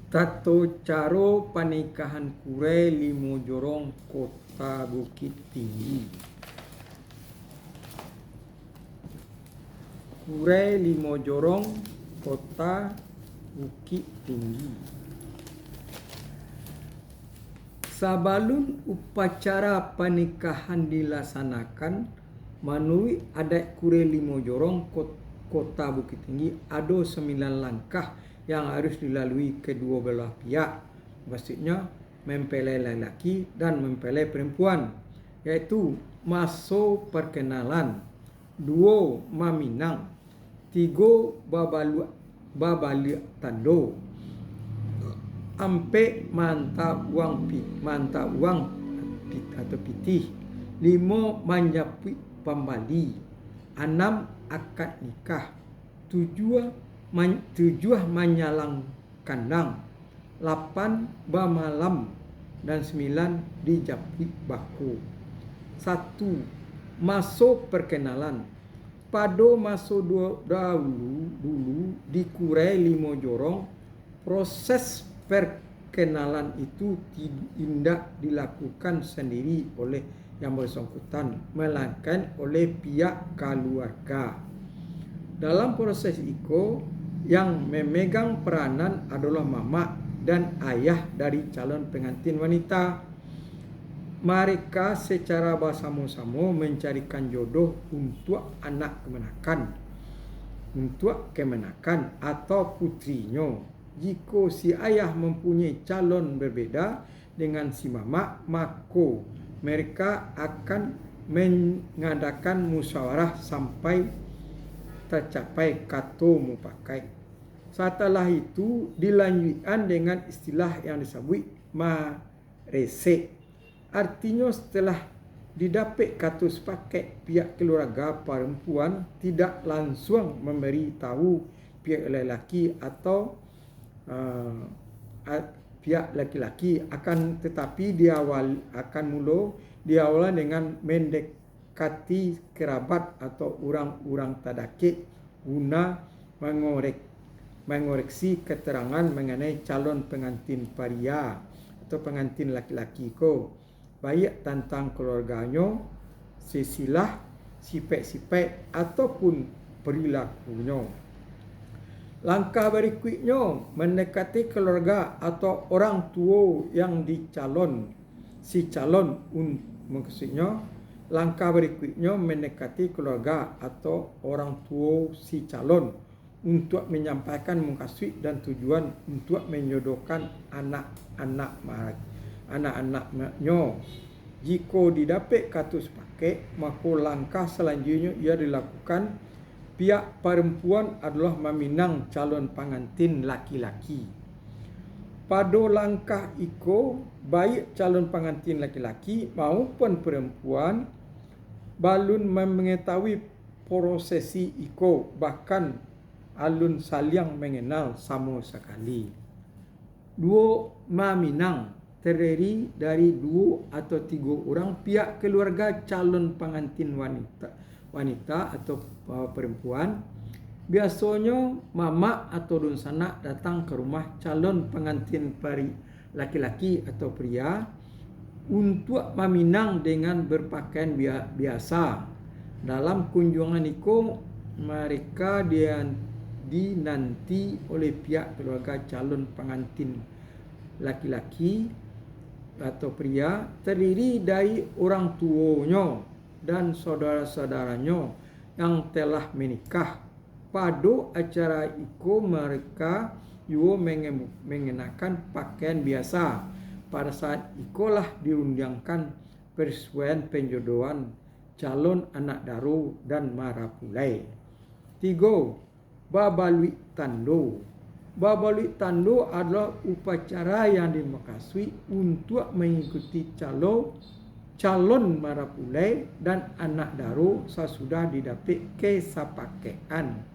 Tato caro panikahan kure Limo Jorong Kota Bukit Tinggi. Kure Limo Jorong Kota Bukit Tinggi. Sabalun upacara pernikahan dilaksanakan menurut adat Kure Limo Jorong Kota Bukit Tinggi, ada 9 langkah yang harus dilalui kedua belah pihak, maksudnya mempelai lelaki dan mempelai perempuan, yaitu masa perkenalan, 2 maminang, 3 babalik tando, 4 mantap uang atau pitih, 5 menjapit pembali, 6 akad nikah, 7 menyalang kandang, 8 bermalam, dan 9 dijapit baku. 1. Masa perkenalan. Pada masa dulu di Kure Limo Jorong, proses perkenalan itu tidak dilakukan sendiri oleh yang bersangkutan, melainkan oleh pihak keluarga. Dalam proses itu, yang memegang peranan adalah mama dan ayah dari calon pengantin wanita. Mereka secara bersama-sama mencarikan jodoh untuk anak kemenakan atau putrinya. Jika si ayah mempunyai calon berbeda dengan si mama, maka mereka akan mengadakan musyawarah sampai tercapai kata mufakat. Setelah itu dilanjutkan dengan istilah yang disebut marese. Artinya setelah didapat kata sepakat, pihak keluarga perempuan tidak langsung memberi tahu pihak lelaki atau pihak laki-laki, akan tetapi diawali dengan mendekati kerabat atau orang-orang terdekat guna mengoreksi keterangan mengenai calon pengantin pria atau pengantin laki-laki ko, baik tentang keluarganya, silsilah, sifat-sifat ataupun perilakunya. Langkah berikutnya mendekati keluarga atau orang tua yang maksudnya langkah berikutnya mendekati keluarga atau orang tua si calon untuk menyampaikan maksud dan tujuan untuk menjodohkan anak-anaknya. Jika didapat kata sepakat, maka langkah selanjutnya ia dilakukan. Pihak perempuan adalah meminang calon pengantin laki-laki. Pada langkah itu, baik calon pengantin laki-laki maupun perempuan belum mengetahui prosesi itu, bahkan alun saling mengenal sama sekali. 2 meminang terdiri dari 2 atau 3 orang pihak keluarga calon pengantin wanita atau perempuan. Biasanya mama atau dunsana datang ke rumah calon pengantin laki-laki atau pria untuk meminang dengan berpakaian biasa. Dalam kunjungan itu, mereka dinanti oleh pihak keluarga calon pengantin laki-laki atau pria, terdiri dari orang tuanya dan saudara-saudaranya yang telah menikah. Pada acara itu mereka juga mengenakan pakaian biasa. Pada saat itulah diundangkan persuasion penjodohan calon anak daru dan marapulai. 3. Babaluik tando. Babaluik tando adalah upacara yang dimaksud untuk mengikuti calon marapulai dan anak daru sesudah didapat kesepakatan.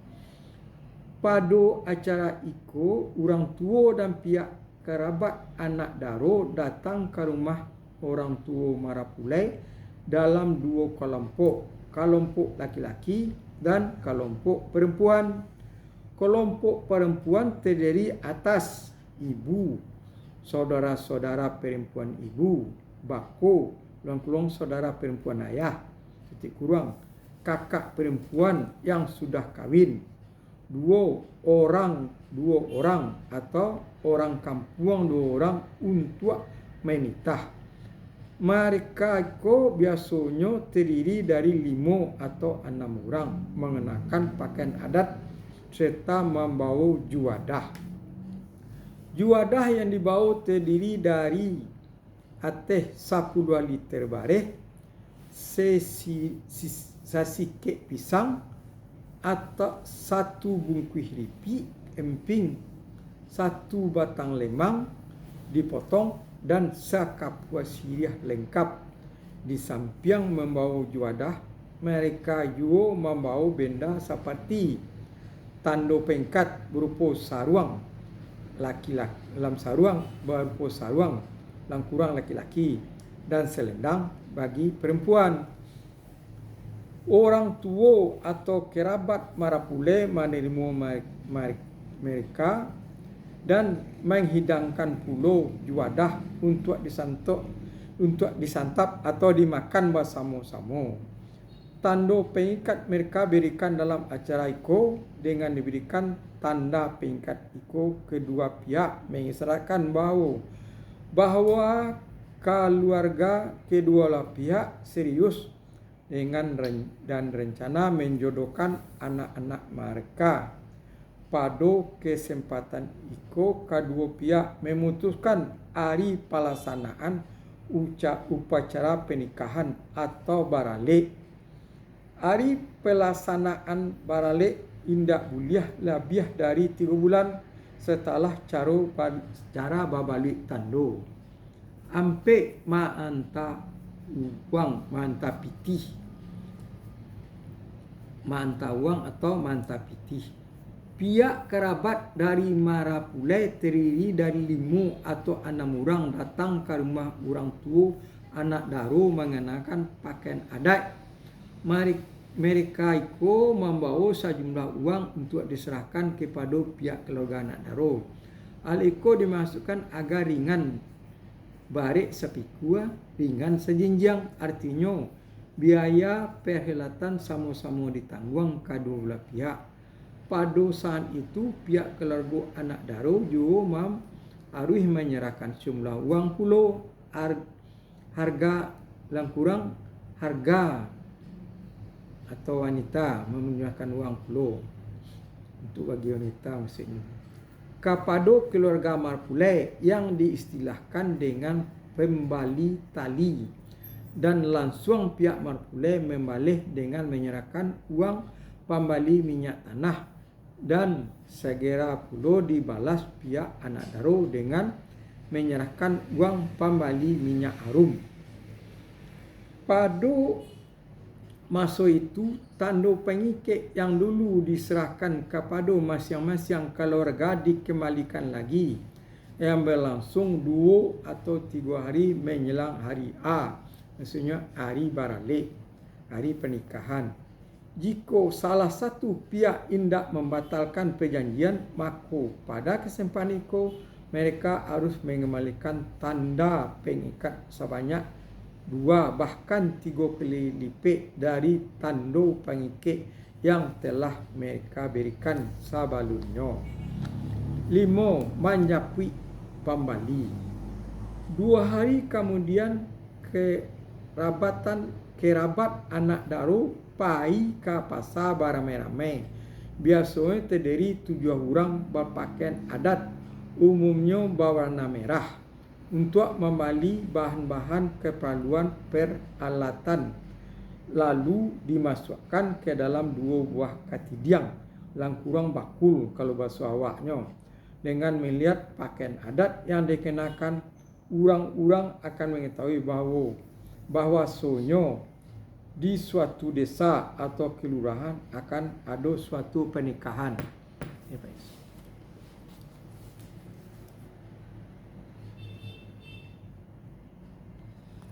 Pada acara itu, orang tua dan pihak kerabat anak daru datang ke rumah orang tua marapulai dalam 2 kelompok laki-laki dan kelompok perempuan. Kelompok perempuan terdiri atas ibu, saudara-saudara perempuan ibu, bako, ulang-ulang saudara perempuan ayah, titik kurang, kakak perempuan yang sudah kawin, dua orang atau orang kampung dua orang untuk menikah. Mereka itu biasanya terdiri dari 5 atau 6 orang mengenakan pakaian adat serta membawa juadah. Juadah yang dibawa terdiri dari atas 10 liter bareh, sesikit pisang atau 1 bungkus keripik emping, 1 batang lemang dipotong dan sekapua siriah lengkap. Di samping membawa juadah, mereka juga membawa benda seperti tanda pengkat berupa saruang laki-laki, dalam saruang berupa saruang dalam kurang laki-laki, dan selendang bagi perempuan. Orang tua atau kerabat marapule menerima mereka dan menghidangkan pula juadah untuk disantap atau dimakan bersama-sama. Tanda pengikat mereka berikan dalam acara itu dengan diberikan tanda pengikat itu, kedua pihak mengisyaratkan bahwa keluarga kedua pihak serius dengan dan rencana menjodohkan anak-anak mereka. Pada kesempatan itu, kedua pihak memutuskan hari pelaksanaan upacara pernikahan atau baralik. Hari pelaksanaan baralik indak boleh lebih dari 3 bulan setelah cara babalik tanda. Ampe ma'anta uang, ma'anta pitih. Ma'anta uang atau ma'anta pitih. Pihak kerabat dari marapule terdiri dari 5 atau 6 orang datang ke rumah orang tua anak daro mengenakan pakaian adat. Mereka itu membawa sejumlah uang untuk diserahkan kepada pihak keluarga anak daro. Hal itu dimasukkan agar ringan barik sepikua, ringan sejinjang, artinya biaya perhelatan sama-sama ditanggung kedua belah pihak. Pada saat itu pihak keluarga anak daro juga harus menyerahkan jumlah uang pula, harga yang kurang harga atau wanita menyerahkan uang pula untuk bagi wanita maksudnya. Kepada keluarga marpule yang diistilahkan dengan pembali tali, dan langsung pihak marpule membalih dengan menyerahkan uang pembali minyak tanah, dan segera pula dibalas pihak anak daro dengan menyerahkan uang pembali minyak harum. Pada masa itu, tanda pengikat yang dulu diserahkan kepada masing-masing keluarga dikembalikan lagi, yang berlangsung 2 atau 3 hari menjelang hari A, maksudnya hari baralik, hari pernikahan. Jika salah satu pihak hendak membatalkan perjanjian, maka pada kesempatan itu mereka harus mengembalikan tanda pengikat sebanyak 2 bahkan 3 kali lipat dari tanda pengikat yang telah mereka berikan sebelumnya. 5. Menjapui pembali. 2 hari kemudian kerabat anak daro pai ke pasar beramai-ramai. Biasanya terdiri 7 orang berpakaian adat, umumnya berwarna merah, untuk membeli bahan-bahan keperluan peralatan, lalu dimasukkan ke dalam 2 buah katidiang, lang kurang bakul kalau bahasa awaknya. Dengan melihat pakaian adat yang dikenakan, orang-orang akan mengetahui bahwasanya di suatu desa atau kelurahan akan ada suatu pernikahan.